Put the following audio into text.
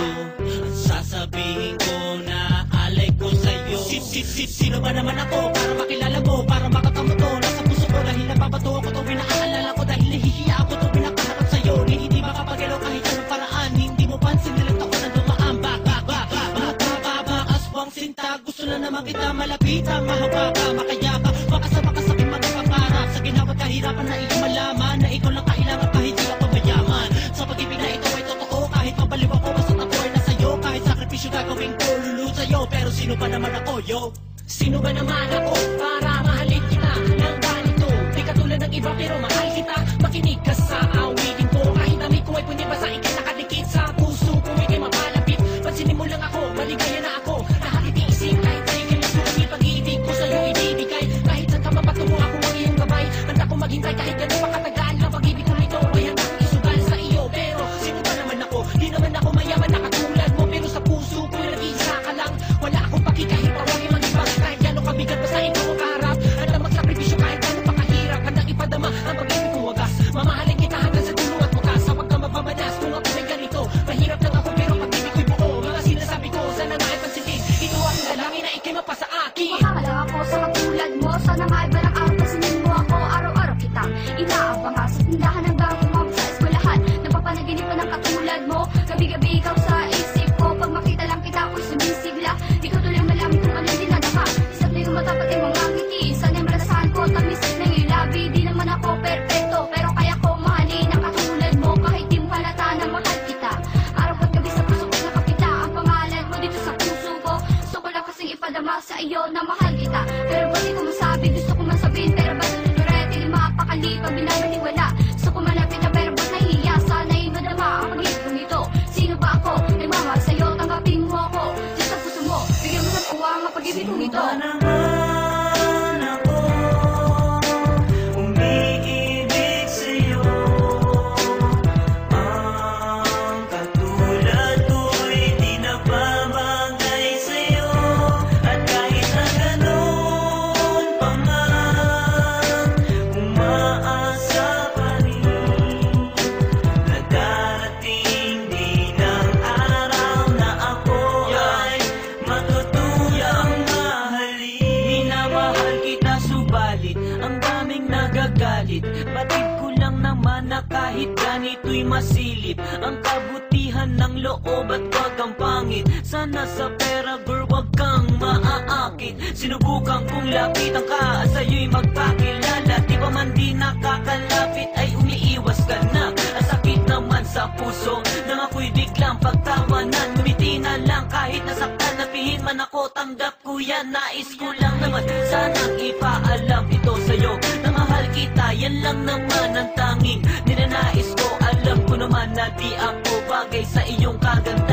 At sasabihin ko na alay ko sa'yo. Sino ba naman ako para makilala mo, para makatamo to? Nasa puso ko dahil nababato ako to, pinakaalala ko dahil nahihiya ako to, pinakaharap sa'yo. Ni hindi makapagalaw kahit anong paraan, hindi mo pansin nilang ako na dumaan. Aswang sinta, gusto na naman kita malapitan, mahaba ka, makaya ka, makasama ka sa aking mga pangarap. Sa ginawat kahirapan na iyong malaman na ikaw lang kailangan kahit di ako mayaman. Sa pag-ibig na ito ay totoo, kahit mabaliw ako, basta ako ay nasa iyo. Kahit sakripisyo gagawin ko, lulod sa'yo. Pero sino ba naman ako, yo? Sino ba naman ako para mahalin kita ng ganito? Di katulad ng iba pero mahal kita. Makinig ka sa awitin ko, kahit damit ko ay punin pa sa ikay nakadikit sa puso ko, ikay mapalapit. Pansinin mo lang ako, maligaya na ako. Nakakitiisip kahit sa'yo kayo sumi. Pag-iibig ko sa'yo ibibigay, kahit saan ka mapatungo ako ang iyong gabay. Handa ko maghintay kahit gano'n pa katagal. Ang pag-ibig ko nito ay handa kong isugal sa iyo. Pero sino ba naman ako? Di naman ako mayaman na katulad mo, pero sa puso ko nag-iisa ka lang. Wala akong paki kahit tawagin mang iba, kahit gano'n kabigat basta ikaw ang kaharap. Handa magsakripisyo kahit gano'n pa kahirap. Handang ipadama ang pag-ibig ko wagas. Mamahalin kita hanggang sa dulo at wakas. Sa wag ka mapamanas kung ako may ganito. Mahirap lang ako pero pag-ibig ko'y buo. Mga sinasabi ko sana nga ay pansitin. Ito ang dalangin na ikay mapasa akin. Makakala ako sa katulad mo. Sana nga ay balang araw pasinin mo ako. Araw-araw kitang inaabang sa tindahan ng bago mo sa eskwelahan. Napapanaginip pa ng katulad mo. Gabi-gabi ikaw sa isip ko. Pag makita lang kita ako'y sumisigla. Ikaw tuloy malamit kung ano din nadaka. Isa't may matapat ay mga ngiti. Sana'y maranasahan ko tamis ng iyong labi. Di naman ako perfecto pero kaya ko mahalin ang katulad mo. Kahit di mo halata na mahal kita. Araw at gabi sa puso ko nakapita. Ang pangalan mo dito sa puso ko. Gusto ko lang kasing ipadama sa iyo na mahal kita. Pero ba't di ko masabi, gusto ko man sabihin. Pero ba't tuturet, hindi mapakali pag binabaliwala. Gusto ko malapit na pero ba't nahihiya. Sana'y madama ang pag-ibig ko nito. Sino ba ako? Nagmamahal sa'yo, tanggapin mo ako. Diyan sa puso mo, bigyan mo ng uwang ang pag-ibig ko nito. Naman ako umiibig sa'yo. Ang katulad ko'y di nababagay sa'yo. At kahit na gano'n pa man, umaasa pa rin na darating din ang araw na ako ay matutuyang mahalin. Minamahal kita subalit ang daming nagagalit. Batid ko lang naman na kahit ganito'y masilip ang kabutihan ng loob at wag ang pangit. Sana sa pera girl wag kang maaakit. Sinubukan kong lapitan ka at sa'yo'y magpakilala. Di ba man di nakakalapit ay umiiwas ka na. Ang sakit naman sa puso nang ako'y biglang pagtawanan. Ngumiti na lang kahit nasaktan, napihin man ako, tanggap ko yan. Nais ko lang naman sanang ipaalam ito sa'yo na mahal kita, yan lang naman ang tanging ninanais ko. Alam ko naman na di ako bagay sa iyong kaganda.